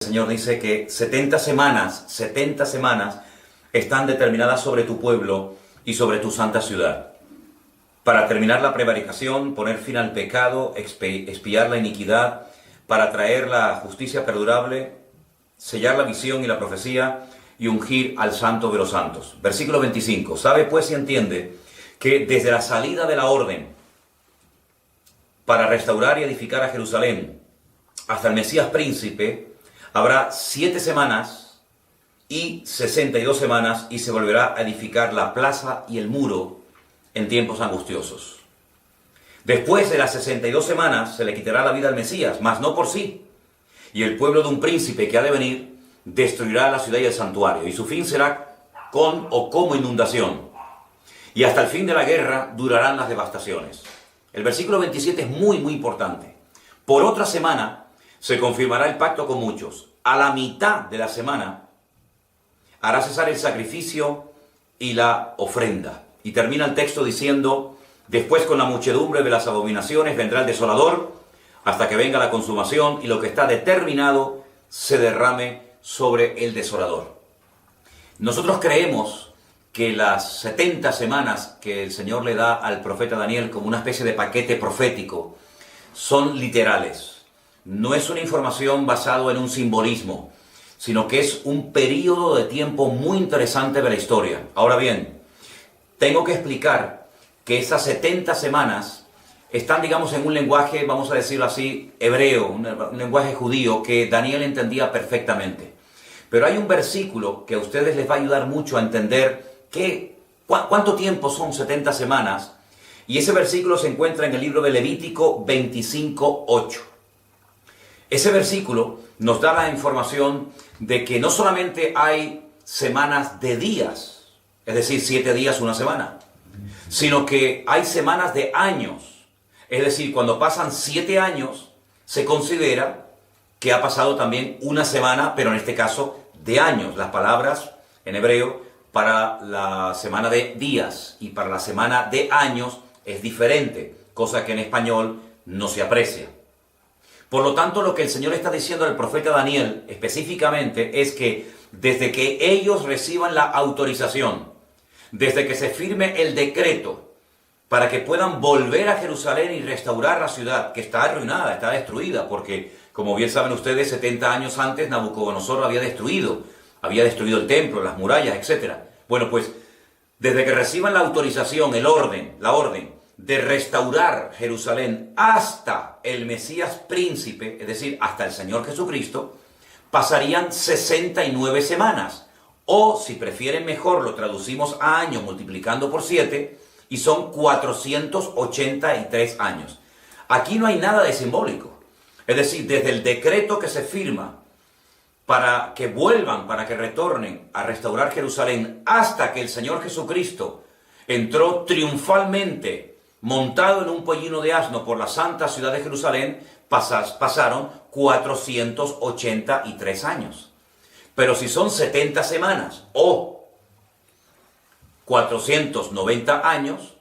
El Señor dice que 70 semanas están determinadas sobre tu pueblo y sobre tu santa ciudad, para terminar la prevaricación, poner fin al pecado, expiar la iniquidad, para traer la justicia perdurable, sellar la visión y la profecía y ungir al santo de los santos. Versículo 25. Sabe pues y entiende que desde la salida de la orden para restaurar y edificar a Jerusalén hasta el Mesías príncipe, habrá 7 semanas y 62 semanas y se volverá a edificar la plaza y el muro en tiempos angustiosos. Después de las 62 semanas se le quitará la vida al Mesías, mas no por sí. Y el pueblo de un príncipe que ha de venir destruirá la ciudad y el santuario, y su fin será con o como inundación. Y hasta el fin de la guerra durarán las devastaciones. El versículo 27 es muy importante. Por otra semana se confirmará el pacto con muchos. A la mitad de la semana hará cesar el sacrificio y la ofrenda. Y termina el texto diciendo: después con la muchedumbre de las abominaciones vendrá el desolador, hasta que venga la consumación y lo que está determinado se derrame sobre el desolador. Nosotros creemos que las 70 semanas que el Señor le da al profeta Daniel como una especie de paquete profético son literales. No es una información basada en un simbolismo, sino que es un periodo de tiempo muy interesante de la historia. Ahora bien, tengo que explicar que esas 70 semanas están, digamos, en un lenguaje, vamos a decirlo así, hebreo, un lenguaje judío que Daniel entendía perfectamente. Pero hay un versículo que a ustedes les va a ayudar mucho a entender cuánto tiempo son 70 semanas, y ese versículo se encuentra en el libro de Levítico 25:8. Ese versículo nos da la información de que no solamente hay semanas de días, es decir, 7 días, una semana, sino que hay semanas de años. Es decir, cuando pasan 7 años, se considera que ha pasado también una semana, pero en este caso de años. Las palabras en hebreo para la semana de días y para la semana de años es diferente, cosa que en español no se aprecia. Por lo tanto, lo que el Señor está diciendo al profeta Daniel específicamente es que desde que ellos reciban la autorización, desde que se firme el decreto para que puedan volver a Jerusalén y restaurar la ciudad, que está arruinada, está destruida, porque, como bien saben ustedes, 70 años antes Nabucodonosor había destruido el templo, las murallas, etc. Bueno, pues, desde que reciban la autorización, la orden de restaurar Jerusalén hasta el Mesías príncipe, es decir, hasta el Señor Jesucristo, pasarían 69 semanas. O, si prefieren mejor, lo traducimos a años multiplicando por 7, y son 483 años. Aquí no hay nada de simbólico. Es decir, desde el decreto que se firma para que vuelvan, para que retornen a restaurar Jerusalén, hasta que el Señor Jesucristo entró triunfalmente montado en un pollino de asno por la santa ciudad de Jerusalén, pasaron 483 años. Pero si son 70 semanas o 490 años,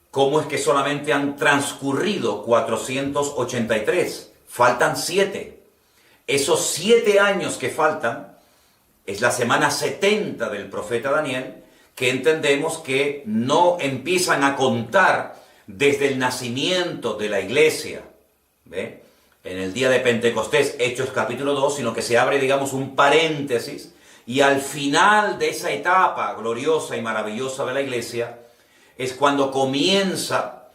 ¿cómo es que solamente han transcurrido 483? Faltan 7. Esos 7 años que faltan es la semana 70 del profeta Daniel, que entendemos que no empiezan a contar desde el nacimiento de la iglesia, ¿ve?, en el día de Pentecostés, Hechos capítulo 2, sino que se abre, digamos, un paréntesis, y al final de esa etapa gloriosa y maravillosa de la iglesia es cuando comienza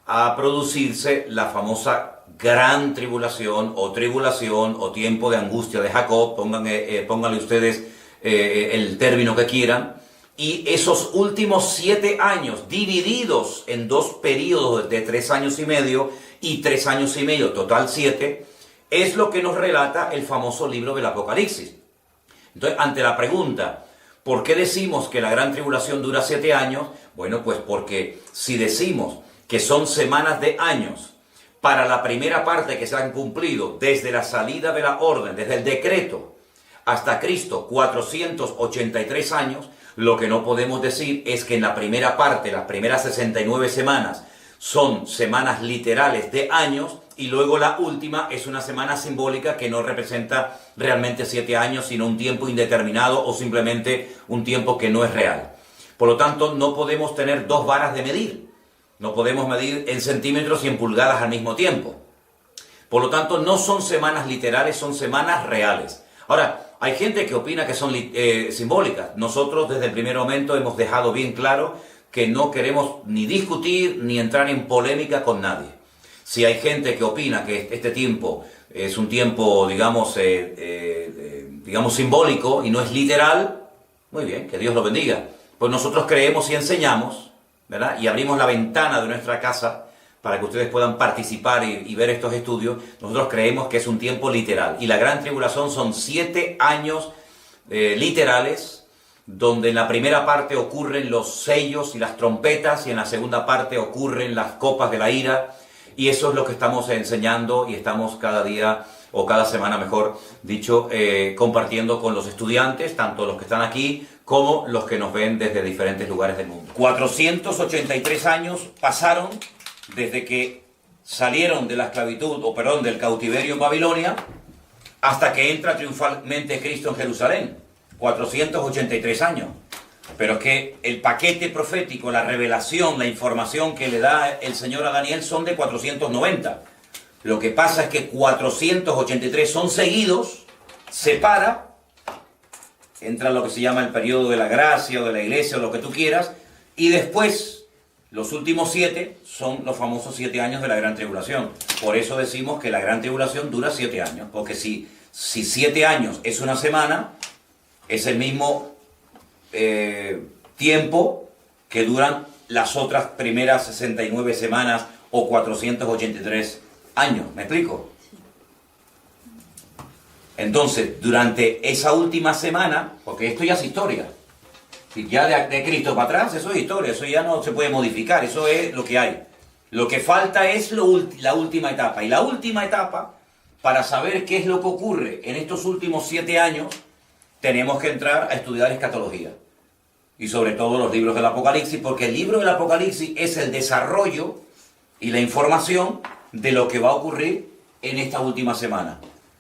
a producirse la famosa gran tribulación o tiempo de angustia de Jacob, pónganle ustedes el término que quieran. Y esos últimos 7 años, divididos en 2 periodos de 3 años y medio y 3 años y medio, total 7, es lo que nos relata el famoso libro del Apocalipsis. Entonces, ante la pregunta, ¿por qué decimos que la gran tribulación dura 7 años? Bueno, pues porque si decimos que son semanas de años para la primera parte que se han cumplido desde la salida de la orden, desde el decreto hasta Cristo, 483 años, lo que no podemos decir es que en la primera parte, las primeras 69 semanas, son semanas literales de años, y luego la última es una semana simbólica que no representa realmente 7 años, sino un tiempo indeterminado o simplemente un tiempo que no es real. Por lo tanto, no podemos tener dos varas de medir. No podemos medir en centímetros y en pulgadas al mismo tiempo. Por lo tanto, no son semanas literales, son semanas reales. Ahora, hay gente que opina que son simbólicas. Nosotros desde el primer momento hemos dejado bien claro que no queremos ni discutir ni entrar en polémica con nadie. Si hay gente que opina que este tiempo es un tiempo, digamos, simbólico y no es literal, muy bien, que Dios lo bendiga. Pues nosotros creemos y enseñamos, ¿verdad? Y abrimos la ventana de nuestra casa para que ustedes puedan participar y ver estos estudios. Nosotros creemos que es un tiempo literal. Y la gran tribulación son 7 años literales, donde en la primera parte ocurren los sellos y las trompetas, y en la segunda parte ocurren las copas de la ira. Y eso es lo que estamos enseñando y estamos cada día, o cada semana mejor dicho, compartiendo con los estudiantes, tanto los que están aquí como los que nos ven desde diferentes lugares del mundo. 483 años pasaron desde que salieron de la esclavitud, del cautiverio en Babilonia, hasta que entra triunfalmente Cristo en Jerusalén. 483 años. Pero es que el paquete profético, la revelación, la información que le da el Señor a Daniel son de 490. Lo que pasa es que 483 son seguidos, se para, entra lo que se llama el periodo de la gracia o de la iglesia o lo que tú quieras, y después los últimos 7 son los famosos 7 años de la gran tribulación. Por eso decimos que la gran tribulación dura 7 años, porque si 7 años es una semana, es el mismo tiempo que duran las otras primeras 69 semanas o 483 años. ¿Me explico? Entonces, durante esa última semana, porque esto ya es historia, y ya de Cristo para atrás, eso es historia, eso ya no se puede modificar, eso es lo que hay. Lo que falta es la última etapa. Y la última etapa, para saber qué es lo que ocurre en estos últimos 7 años, tenemos que entrar a estudiar escatología. Y sobre todo los libros del Apocalipsis, porque el libro del Apocalipsis es el desarrollo y la información de lo que va a ocurrir en esta última semana.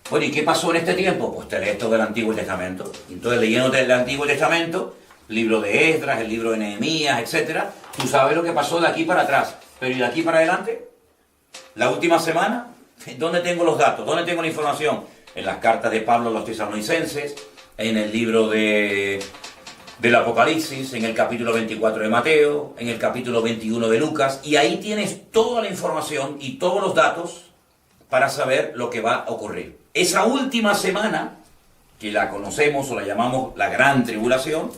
Bueno, ¿y qué pasó en este tiempo? Pues te lees todo el Antiguo Testamento. Entonces, leyendo el Antiguo Testamento, el libro de Esdras, el libro de Nehemías, etc., tú sabes lo que pasó de aquí para atrás. Pero ¿y de aquí para adelante? ¿La última semana? ¿Dónde tengo los datos? ¿Dónde tengo la información? En las cartas de Pablo a los tesalonicenses, en el libro del Apocalipsis, en el capítulo 24 de Mateo, en el capítulo 21 de Lucas, y ahí tienes toda la información y todos los datos para saber lo que va a ocurrir. Esa última semana, que la conocemos o la llamamos la Gran Tribulación,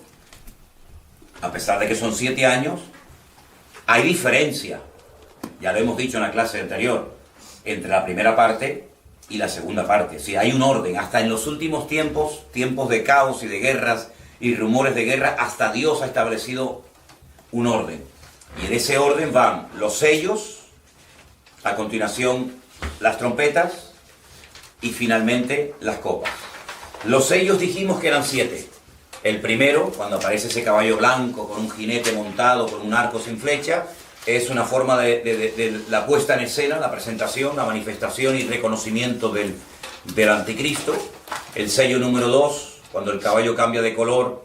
a pesar de que son 7 años, hay diferencia, ya lo hemos dicho en la clase anterior, entre la primera parte y la segunda parte. Sí, hay un orden, hasta en los últimos tiempos de caos y de guerras y rumores de guerra, hasta Dios ha establecido un orden. Y en ese orden van los sellos, a continuación las trompetas y finalmente las copas. Los sellos dijimos que eran 7. El primero, cuando aparece ese caballo blanco con un jinete montado con un arco sin flecha, es una forma de la puesta en escena, la presentación, la manifestación y reconocimiento del anticristo. El sello número 2, cuando el caballo cambia de color,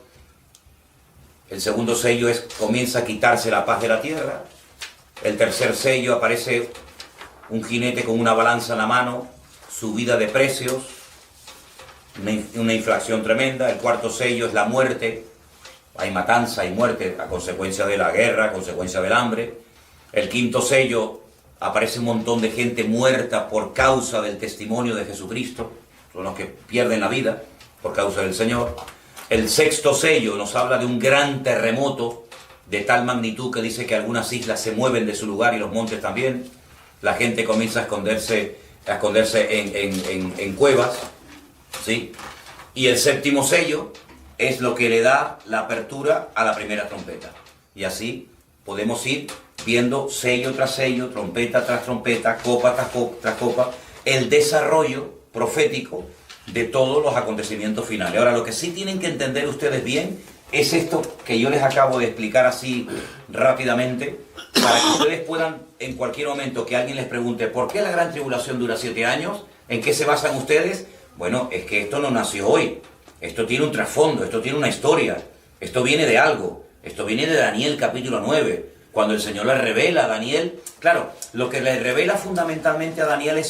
el segundo sello comienza a quitarse la paz de la tierra. El tercer sello, aparece un jinete con una balanza en la mano, subida de precios, una inflación tremenda. El cuarto sello es la muerte, hay matanza y muerte a consecuencia de la guerra, a consecuencia del hambre. El quinto sello, aparece un montón de gente muerta por causa del testimonio de Jesucristo, son los que pierden la vida por causa del Señor. El sexto sello nos habla de un gran terremoto de tal magnitud que dice que algunas islas se mueven de su lugar y los montes también. La gente comienza a esconderse en cuevas, ¿sí? Y el séptimo sello es lo que le da la apertura a la primera trompeta. Y así podemos ir viendo sello tras sello, trompeta tras trompeta, copa tras copa, el desarrollo profético de todos los acontecimientos finales. Ahora, lo que sí tienen que entender ustedes bien es esto que yo les acabo de explicar así rápidamente, para que ustedes puedan, en cualquier momento que alguien les pregunte ¿por qué la gran tribulación dura 7 años? ¿En qué se basan ustedes? Bueno, es que esto no nació hoy. Esto tiene un trasfondo, esto tiene una historia. Esto viene de algo. Esto viene de Daniel capítulo 9. Cuando el Señor le revela a Daniel. Claro, lo que le revela fundamentalmente a Daniel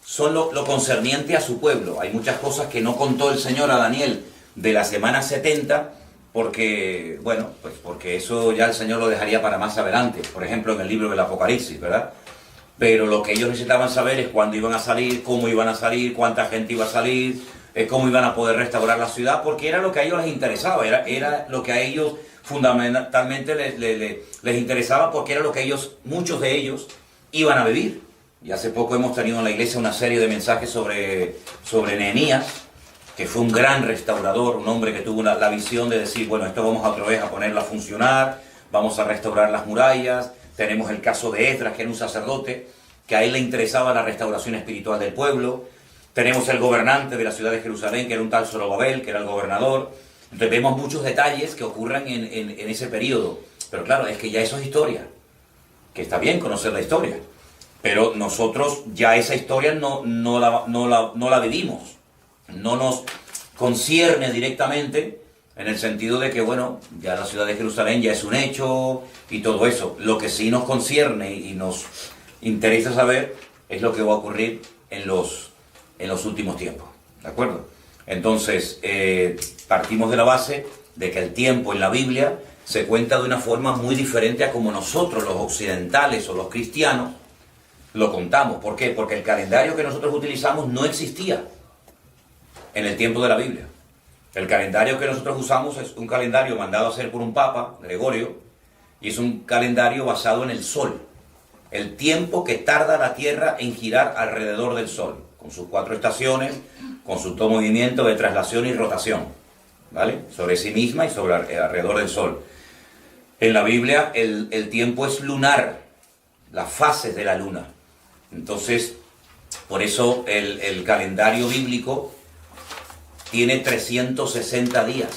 son lo concerniente a su pueblo. Hay muchas cosas que no contó el Señor a Daniel de la semana 70, porque, bueno, pues porque eso ya el Señor lo dejaría para más adelante. Por ejemplo, en el libro del Apocalipsis, ¿verdad? Pero lo que ellos necesitaban saber es cuándo iban a salir, cómo iban a salir, cuánta gente iba a salir, cómo iban a poder restaurar la ciudad, porque era lo que a ellos les interesaba, era lo que a ellos fundamentalmente les interesaba, porque era lo que ellos, muchos de ellos, iban a vivir. Y hace poco hemos tenido en la iglesia una serie de mensajes sobre Nehemías, que fue un gran restaurador, un hombre que tuvo la visión de decir, bueno, esto vamos otra vez a ponerlo a funcionar, vamos a restaurar las murallas. Tenemos el caso de Esdras, que era un sacerdote, que a él le interesaba la restauración espiritual del pueblo. Tenemos el gobernante de la ciudad de Jerusalén, que era un tal Zorobabel, que era el gobernador. Entonces vemos muchos detalles que ocurran en ese periodo. Pero claro, es que ya eso es historia. Que está bien conocer la historia. Pero nosotros ya esa historia no la vivimos. No nos concierne directamente, en el sentido de que, bueno, ya la ciudad de Jerusalén ya es un hecho y todo eso. Lo que sí nos concierne y nos interesa saber es lo que va a ocurrir en los últimos tiempos. ¿De acuerdo? Entonces, partimos de la base de que el tiempo en la Biblia se cuenta de una forma muy diferente a como nosotros, los occidentales o los cristianos, lo contamos. ¿Por qué? Porque el calendario que nosotros utilizamos no existía en el tiempo de la Biblia. El calendario que nosotros usamos es un calendario mandado a hacer por un papa, Gregorio, y es un calendario basado en el sol. El tiempo que tarda la Tierra en girar alrededor del sol, con sus 4 estaciones, con su todo movimiento de traslación y rotación, ¿vale? Sobre sí misma y sobre alrededor del sol. En la Biblia el tiempo es lunar, las fases de la luna. Entonces, por eso el calendario bíblico tiene 360 días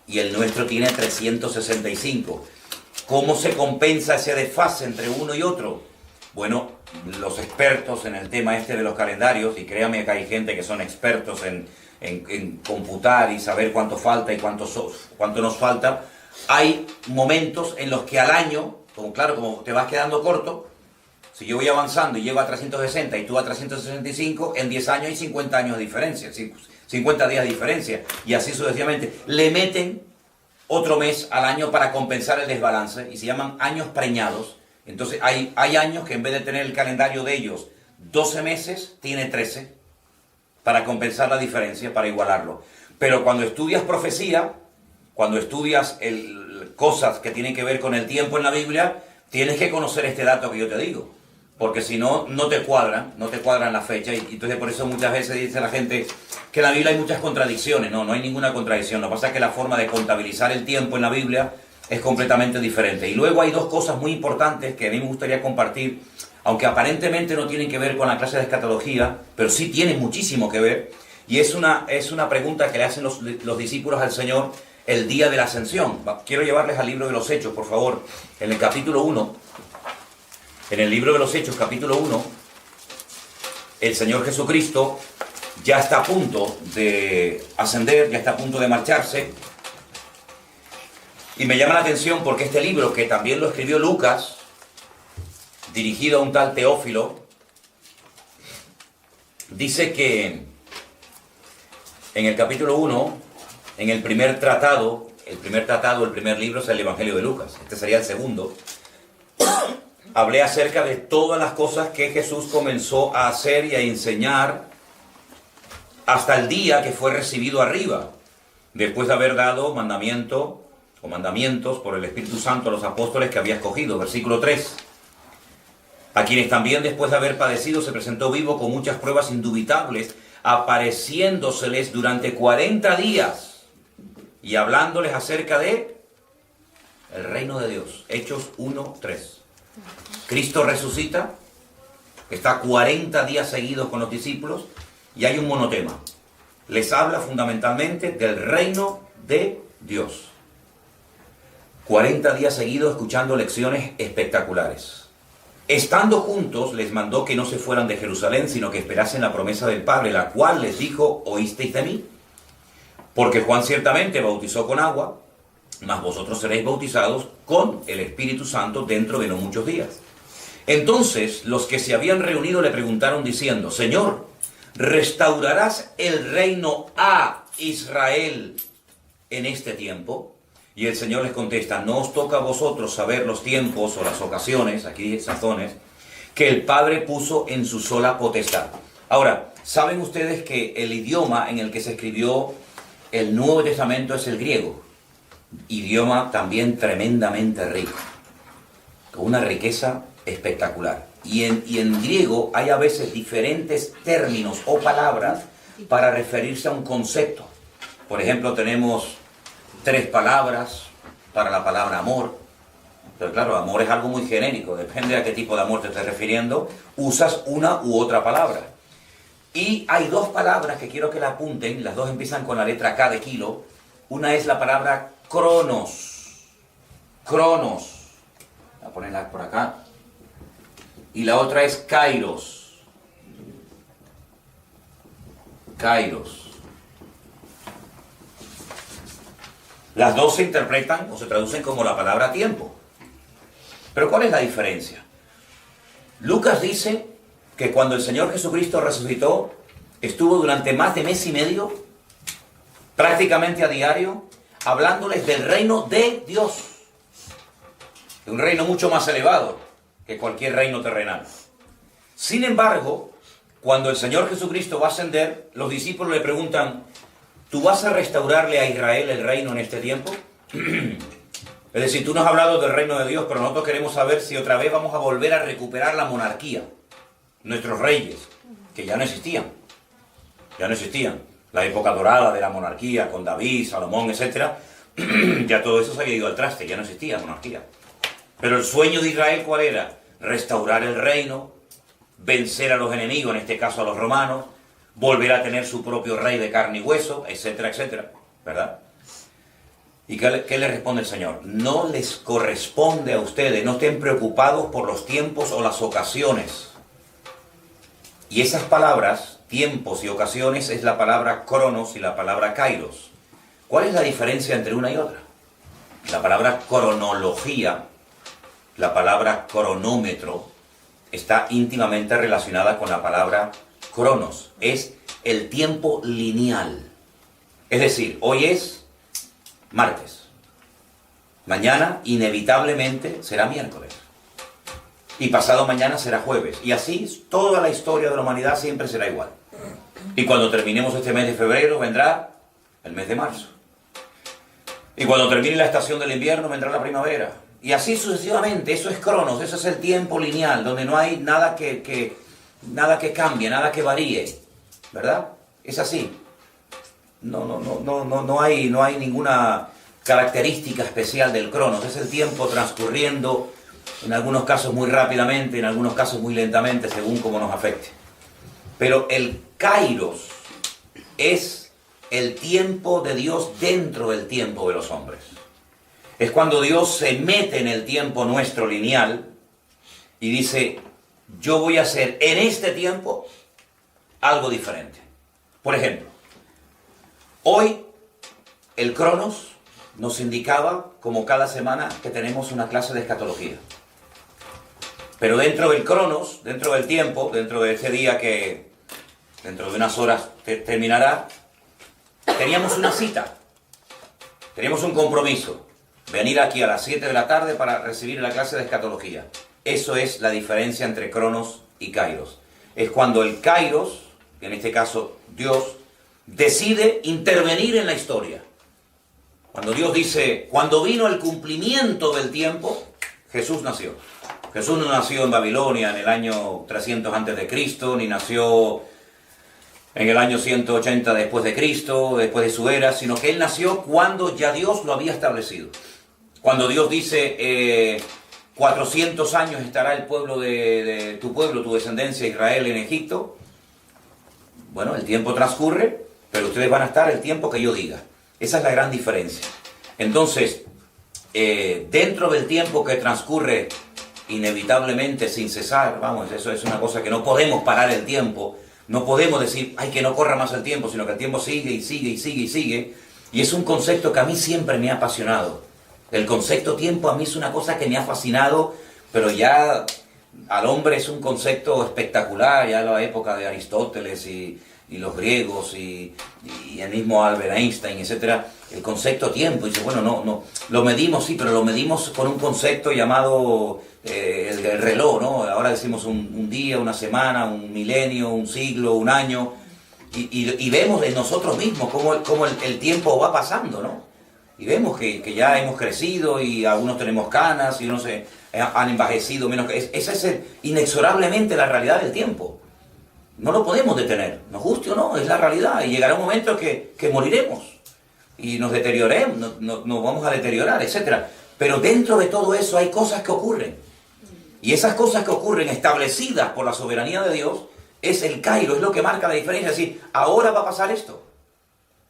y el nuestro tiene 365. ¿Cómo se compensa ese desfase entre uno y otro? Bueno, los expertos en el tema este de los calendarios, y créame que hay gente que son expertos en computar y saber cuánto falta y cuánto nos falta, hay momentos en los que al año, como te vas quedando corto, si yo voy avanzando y llego a 360 y tú a 365, en 10 años hay 50 años de diferencia, 50 días de diferencia, y así sucesivamente. Le meten otro mes al año para compensar el desbalance, y se llaman años preñados. Entonces hay años que en vez de tener el calendario de ellos 12 meses, tiene 13, para compensar la diferencia, para igualarlo. Pero cuando estudias profecía, cuando estudias cosas que tienen que ver con el tiempo en la Biblia, tienes que conocer este dato que yo te digo. Porque si no, no te cuadran las fechas. Y entonces por eso muchas veces dice la gente que en la Biblia hay muchas contradicciones. No hay ninguna contradicción. Lo que pasa es que la forma de contabilizar el tiempo en la Biblia es completamente diferente. Y luego hay 2 cosas muy importantes que a mí me gustaría compartir, aunque aparentemente no tienen que ver con la clase de escatología, pero sí tienen muchísimo que ver. Y es una pregunta que le hacen los discípulos al Señor el día de la ascensión. Quiero llevarles al libro de los Hechos, por favor, en el capítulo 1. En el libro de los Hechos, capítulo 1, el Señor Jesucristo ya está a punto de ascender, ya está a punto de marcharse. Y me llama la atención porque este libro, que también lo escribió Lucas, dirigido a un tal Teófilo, dice que en el capítulo 1, en el primer libro es el Evangelio de Lucas, este sería el segundo. Hablé acerca de todas las cosas que Jesús comenzó a hacer y a enseñar hasta el día que fue recibido arriba, después de haber dado mandamientos por el Espíritu Santo a los apóstoles que había escogido. Versículo 3. A quienes también después de haber padecido se presentó vivo con muchas pruebas indubitables, apareciéndoseles durante 40 días y hablándoles acerca de el reino de Dios. Hechos 1:3. Cristo resucita, está 40 días seguidos con los discípulos y hay un monotema. Les habla fundamentalmente del reino de Dios. 40 días seguidos escuchando lecciones espectaculares. Estando juntos, les mandó que no se fueran de Jerusalén, sino que esperasen la promesa del Padre, la cual les dijo: ¿oísteis de mí? Porque Juan ciertamente bautizó con agua, mas vosotros seréis bautizados con el Espíritu Santo dentro de no muchos días. Entonces los que se habían reunido le preguntaron diciendo: Señor, ¿restaurarás el reino a Israel en este tiempo? Y el Señor les contesta: no os toca a vosotros saber los tiempos o las ocasiones, aquí sazones, que el Padre puso en su sola potestad. Ahora, ¿saben ustedes que el idioma en el que se escribió el Nuevo Testamento es el griego? Idioma también tremendamente rico, con una riqueza espectacular. Y en griego hay a veces diferentes términos o palabras para referirse a un concepto. Por ejemplo, tenemos 3 palabras para la palabra amor. Pero claro, amor es algo muy genérico, depende a qué tipo de amor te estés refiriendo, usas una u otra palabra. Y hay 2 palabras que quiero que la apunten, las 2 empiezan con la letra K de kilo. Una es la palabra cronos, cronos, voy a ponerla por acá, y la otra es kairos, kairos. Las 2 se interpretan o se traducen como la palabra tiempo. Pero ¿cuál es la diferencia? Lucas dice que cuando el Señor Jesucristo resucitó, estuvo durante más de mes y medio, prácticamente a diario, hablándoles del reino de Dios. De un reino mucho más elevado que cualquier reino terrenal. Sin embargo, cuando el Señor Jesucristo va a ascender, los discípulos le preguntan: ¿tú vas a restaurarle a Israel el reino en este tiempo? Es decir, tú nos has hablado del reino de Dios, pero nosotros queremos saber si otra vez vamos a volver a recuperar la monarquía. Nuestros reyes, que ya no existían. Ya no existían. La época dorada de la monarquía, con David, Salomón, etc. Ya todo eso se había ido al traste, ya no existía monarquía. Pero el sueño de Israel, ¿cuál era? Restaurar el reino, vencer a los enemigos, en este caso a los romanos, volver a tener su propio rey de carne y hueso, etcétera, etcétera, ¿verdad? ¿Y qué le responde el Señor? No les corresponde a ustedes, no estén preocupados por los tiempos o las ocasiones. Y esas palabras, tiempos y ocasiones, es la palabra cronos y la palabra kairos. ¿Cuál es la diferencia entre una y otra? La palabra cronología, la palabra cronómetro, está íntimamente relacionada con la palabra cronos. Es el tiempo lineal. Es decir, hoy es martes. Mañana, inevitablemente, será miércoles. Y pasado mañana será jueves. Y así, toda la historia de la humanidad siempre será igual. Y cuando terminemos este mes de febrero, vendrá el mes de marzo. Y cuando termine la estación del invierno, vendrá la primavera. Y así sucesivamente. Eso es cronos, eso es el tiempo lineal, donde no hay nada que cambie, nada que varíe. ¿Verdad? Es así. No hay ninguna característica especial del cronos. Es el tiempo transcurriendo, en algunos casos muy rápidamente, en algunos casos muy lentamente, según cómo nos afecte. Pero el kairos es el tiempo de Dios dentro del tiempo de los hombres. Es cuando Dios se mete en el tiempo nuestro lineal y dice: yo voy a hacer en este tiempo algo diferente. Por ejemplo, hoy el cronos nos indicaba, como cada semana, que tenemos una clase de escatología. Pero dentro del cronos, dentro del tiempo, dentro de ese día que dentro de unas horas terminará, teníamos una cita, teníamos un compromiso, venir aquí a las 7 de la tarde para recibir la clase de escatología. Eso es la diferencia entre cronos y kairos. Es cuando el kairos, en este caso Dios, decide intervenir en la historia. Cuando Dios dice: cuando vino el cumplimiento del tiempo, Jesús nació. Jesús no nació en Babilonia en el año 300 antes de Cristo, ni nació en el año 180 después de Cristo, después de su era, sino que Él nació cuando ya Dios lo había establecido. Cuando Dios dice: 400 años estará el pueblo de tu pueblo, tu descendencia Israel en Egipto, Bueno, el tiempo transcurre, pero ustedes van a estar el tiempo que yo diga. Esa es la gran diferencia. Entonces, dentro del tiempo que transcurre inevitablemente sin cesar, vamos, eso es una cosa que no podemos parar el tiempo, no podemos decir, ay, que no corra más el tiempo, sino que el tiempo sigue y sigue y sigue y sigue, y es un concepto que a mí siempre me ha apasionado. El concepto tiempo a mí es una cosa que me ha fascinado, pero ya al hombre es un concepto espectacular, ya en la época de Aristóteles y los griegos y el mismo Albert Einstein, etcétera, el concepto tiempo, y dice, bueno, no, lo medimos, sí, pero lo medimos con un concepto llamado el reloj, ¿no? Ahora decimos un día, una semana, un milenio, un siglo, un año, y vemos en nosotros mismos cómo el tiempo va pasando, ¿no? Y vemos que ya hemos crecido y algunos tenemos canas y unos han envejecido menos. Esa es inexorablemente la realidad del tiempo. No lo podemos detener, nos guste o no, es la realidad. Y llegará un momento que moriremos y nos deterioremos, nos vamos a deteriorar, etc. Pero dentro de todo eso hay cosas que ocurren. Y esas cosas que ocurren establecidas por la soberanía de Dios es el Kairos, es lo que marca la diferencia. Es decir, ahora va a pasar esto.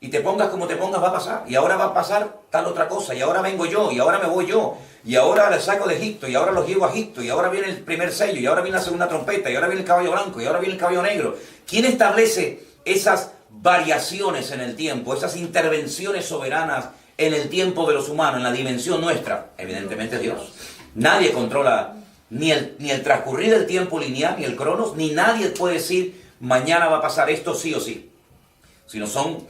Y te pongas como te pongas va a pasar. Y ahora va a pasar tal otra cosa. Y ahora vengo yo. Y ahora me voy yo. Y ahora les saco de Egipto. Y ahora los llevo a Egipto. Y ahora viene el primer sello. Y ahora viene la segunda trompeta. Y ahora viene el caballo blanco. Y ahora viene el caballo negro. ¿Quién establece esas variaciones en el tiempo? Esas intervenciones soberanas en el tiempo de los humanos, en la dimensión nuestra. Evidentemente Dios. Nadie controla ni el transcurrir del tiempo lineal, ni el cronos. Ni nadie puede decir mañana va a pasar esto sí o sí. Sino son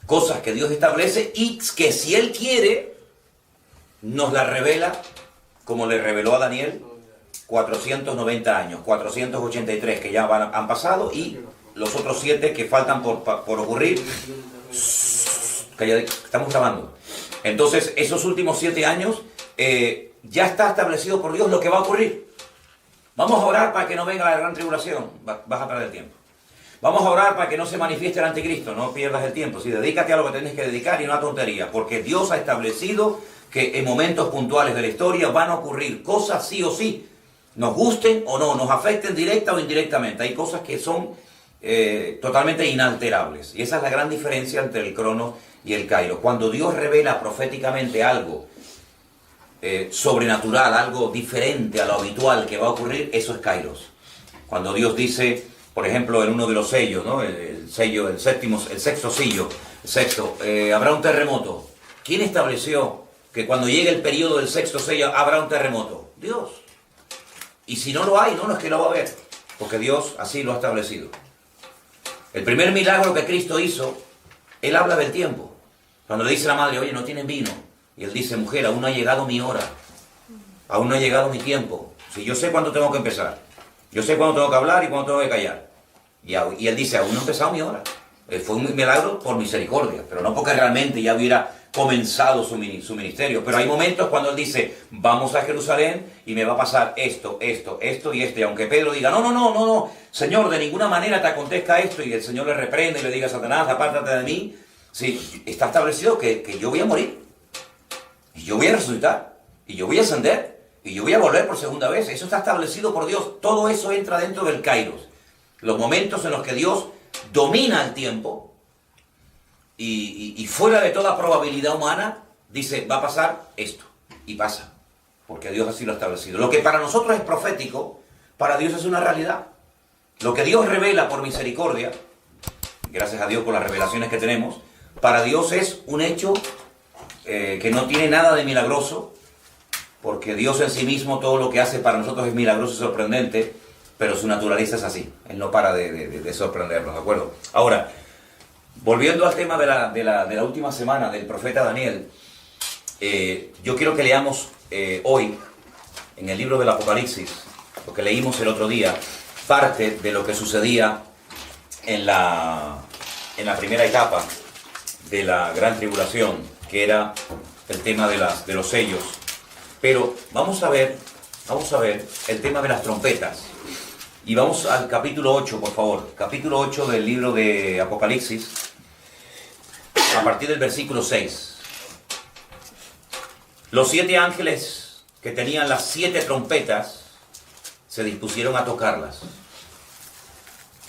cosas que Dios establece y que si Él quiere nos las revela, como le reveló a Daniel 490 años, 483 que ya han pasado y los otros 7 que faltan por ocurrir. Estamos grabando. Entonces esos últimos 7 años ya está establecido por Dios lo que va a ocurrir. Vamos a orar para que no venga la gran tribulación. Vas a perder tiempo. Vamos a orar para que no se manifieste el anticristo. No pierdas el tiempo. Sí, dedícate a lo que tienes que dedicar y no a tonterías. Porque Dios ha establecido que en momentos puntuales de la historia van a ocurrir cosas sí o sí. Nos gusten o no, nos afecten directa o indirectamente. Hay cosas que son totalmente inalterables. Y esa es la gran diferencia entre el crono y el kairos. Cuando Dios revela proféticamente algo sobrenatural, algo diferente a lo habitual que va a ocurrir, eso es kairos. Cuando Dios dice, por ejemplo, en uno de los sellos, ¿no? El sexto sello, habrá un terremoto. ¿Quién estableció que cuando llegue el periodo del sexto sello habrá un terremoto? Dios. Y si no lo hay, no es que lo va a haber, porque Dios así lo ha establecido. El primer milagro que Cristo hizo, Él habla del tiempo. Cuando le dice a la madre, oye, no tienen vino. Y Él dice, mujer, aún no ha llegado mi hora. Aún no ha llegado mi tiempo. Si yo sé cuándo tengo que empezar. Yo sé cuándo tengo que hablar y cuándo tengo que callar. Y Él dice, aún no ha empezado mi hora. Fue un milagro por misericordia, pero no porque realmente ya hubiera comenzado su ministerio. Pero hay momentos cuando Él dice, vamos a Jerusalén y me va a pasar esto y esto. Y aunque Pedro diga, no, Señor, de ninguna manera te acontezca esto. Y el Señor le reprende y le diga, Satanás, apártate de mí. Sí, está establecido que yo voy a morir. Y yo voy a resucitar. Y yo voy a ascender. Y yo voy a volver por segunda vez. Eso está establecido por Dios. Todo eso entra dentro del kairos. Los momentos en los que Dios domina el tiempo y fuera de toda probabilidad humana, dice, va a pasar esto. Y pasa. Porque Dios así lo ha establecido. Lo que para nosotros es profético, para Dios es una realidad. Lo que Dios revela por misericordia, gracias a Dios por las revelaciones que tenemos, para Dios es un hecho que no tiene nada de milagroso, porque Dios en sí mismo todo lo que hace para nosotros es milagroso y sorprendente, pero su naturaleza es así. Él no para de sorprendernos, ¿de acuerdo? Ahora, volviendo al tema de la última semana del profeta Daniel, yo quiero que leamos hoy, en el libro del Apocalipsis, lo que leímos el otro día, parte de lo que sucedía en la primera etapa de la gran tribulación, que era el tema de los sellos. Pero vamos a ver el tema de las trompetas. Y vamos al capítulo 8, por favor. Capítulo 8 del libro de Apocalipsis, a partir del versículo 6. Los 7 ángeles que tenían las 7 trompetas se dispusieron a tocarlas.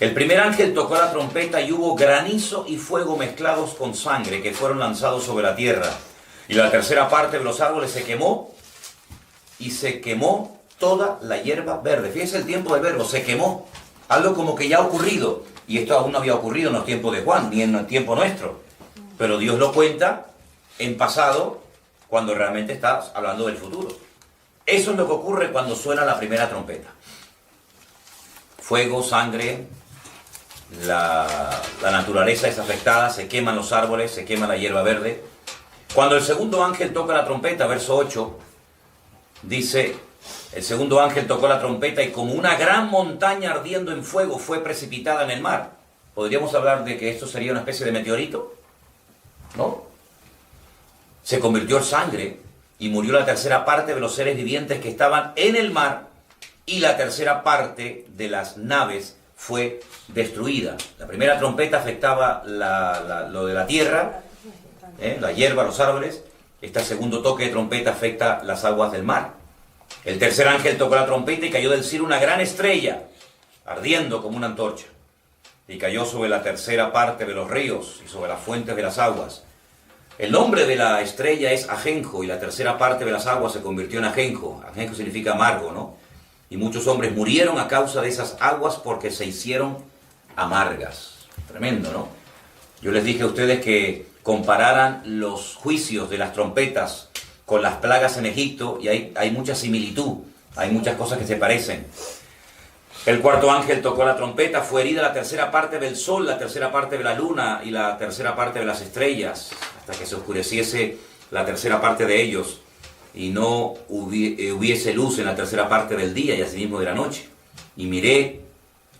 El primer ángel tocó la trompeta y hubo granizo y fuego mezclados con sangre que fueron lanzados sobre la tierra. Y la tercera parte de los árboles se quemó y se quemó toda la hierba verde. Fíjense el tiempo del verbo, se quemó. Algo como que ya ha ocurrido. Y esto aún no había ocurrido en los tiempos de Juan, ni en el tiempo nuestro. Pero Dios lo cuenta en pasado cuando realmente está hablando del futuro. Eso es lo que ocurre cuando suena la primera trompeta. Fuego, sangre, la naturaleza es afectada, se queman los árboles, se quema la hierba verde. Cuando el segundo ángel toca la trompeta, verso 8, dice, el segundo ángel tocó la trompeta y como una gran montaña ardiendo en fuego fue precipitada en el mar. ¿Podríamos hablar de que esto sería una especie de meteorito? ¿No? Se convirtió en sangre y murió la tercera parte de los seres vivientes que estaban en el mar y la tercera parte de las naves fue destruida. La primera trompeta afectaba lo de la tierra, la hierba, los árboles. Este segundo toque de trompeta afecta las aguas del mar. El tercer ángel tocó la trompeta y cayó del cielo una gran estrella, ardiendo como una antorcha. Y cayó sobre la tercera parte de los ríos y sobre las fuentes de las aguas. El nombre de la estrella es ajenjo y la tercera parte de las aguas se convirtió en ajenjo. Ajenjo significa amargo, ¿no? Y muchos hombres murieron a causa de esas aguas porque se hicieron amargas. Tremendo, ¿no? Yo les dije a ustedes que compararan los juicios de las trompetas con las plagas en Egipto y hay mucha similitud, hay muchas cosas que se parecen. El cuarto ángel tocó la trompeta, fue herida la tercera parte del sol, la tercera parte de la luna y la tercera parte de las estrellas, hasta que se oscureciese la tercera parte de ellos y no hubiese luz en la tercera parte del día y asimismo de la noche. Y miré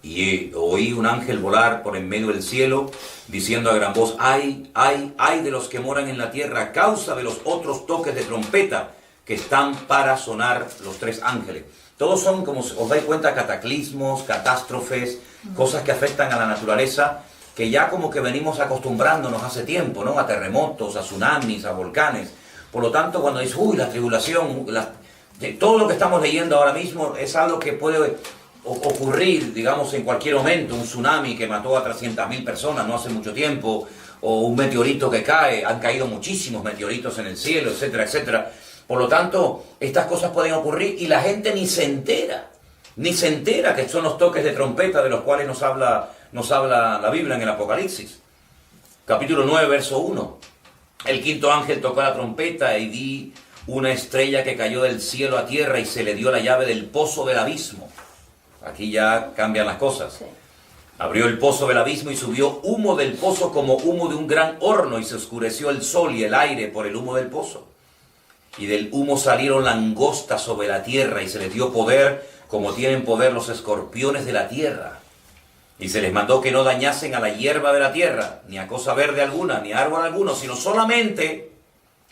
y oí un ángel volar por en medio del cielo, diciendo a gran voz, ay, ay, ay de los que moran en la tierra a causa de los otros toques de trompeta que están para sonar los tres ángeles. Todos son, como os dais cuenta, cataclismos, catástrofes, cosas que afectan a la naturaleza, que ya como que venimos acostumbrándonos hace tiempo, ¿no? A terremotos, a tsunamis, a volcanes. Por lo tanto, cuando dices, uy, la tribulación, todo lo que estamos leyendo ahora mismo es algo que puede ocurrir, digamos, en cualquier momento. Un tsunami que mató a 300.000 personas no hace mucho tiempo, o un meteorito que cae, han caído muchísimos meteoritos en el cielo, etcétera, etcétera. Por lo tanto, estas cosas pueden ocurrir y la gente ni se entera que son los toques de trompeta de los cuales nos habla la Biblia en el Apocalipsis. Capítulo 9, verso 1. El quinto ángel tocó la trompeta y vi una estrella que cayó del cielo a tierra y se le dio la llave del pozo del abismo. Aquí ya cambian las cosas. Abrió el pozo del abismo y subió humo del pozo como humo de un gran horno y se oscureció el sol y el aire por el humo del pozo. Y del humo salieron langostas sobre la tierra y se les dio poder como tienen poder los escorpiones de la tierra. Y se les mandó que no dañasen a la hierba de la tierra, ni a cosa verde alguna, ni a árbol alguno, sino solamente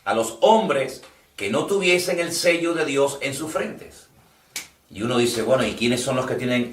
a los hombres que no tuviesen el sello de Dios en sus frentes. Y uno dice, bueno, ¿y quiénes son los que tienen